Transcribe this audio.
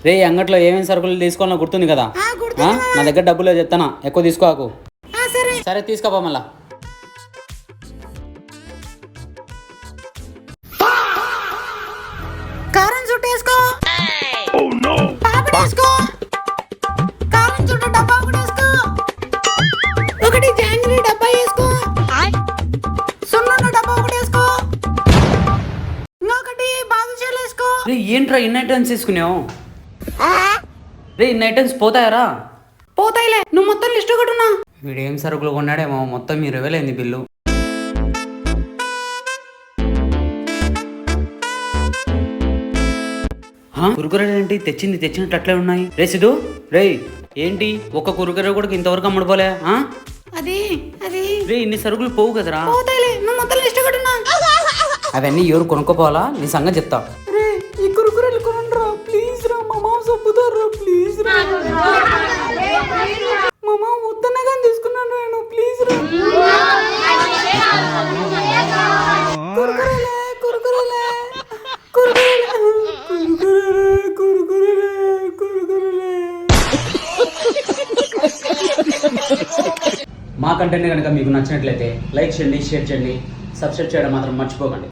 రే అంగట్లో ఏమేమి సరుకులు తీసుకోవాలో గుర్తుంది కదా? నా దగ్గర డబ్బులు చెప్తానా, ఎక్కువ తీసుకోకు. సరే తీసుకోపా మళ్ళా. కారం చుట్టూ వేసుకో, వేసుకో, కారం చుట్టూ డబ్బా ఒకటి వేసుకో, ఒకటి జాంగ్రీ డబ్బా వేసుకో, సున్నుండ డబ్బా ఒకటి వేసుకో, ఇంకొకటి బాదుషాలు వేసుకో. రే ఏంట్రా ఇన్ని ఐటమ్స్ తీసుకున్నావు? రే ఇన్ని ఐటమ్స్ పోతాయరా? పోతాయిలే, నువ్వు మొత్తం లిస్ట్ ఒకటి ఉన్నా. వీడేం సరుకులు కొన్నాడేమో, మొత్తం 20,000 అయింది బిల్లు. కురుకురేలు ఏంటి తెచ్చినట్టు అట్లే ఉన్నాయి. రే సిద్ధు, రే ఏంటి ఒక్క కురుకురే కూడా ఇంతవరకు అమ్ముడుపోలే? అది అది రే ఇన్ని సరుకులు పోవు కదరా? పోతాయిలే, నువ్వు మొత్తం లిస్ట్ ఒకటి ఉన్నా. అవన్నీ ఎవరు కొనుక్కోపోవాలా? నీ సంగతి చెప్తా. రే ఈ కురుకురేలు కొనండిరా ప్లీజ్ రా, మా మామ సబ్బుతారా ప్లీజ్ రా. మా మామ వద్దనే కానీ తీసుకున్నాను నేను, ప్లీజ్ రా. కురుకురేలే కురుకురేలే మా కంటెంట్ కనుక మీకు నచ్చినట్లయితే లైక్ చేయండి, షేర్ చేయండి, సబ్స్క్రైబ్ చేయడం మాత్రం మర్చిపోకండి.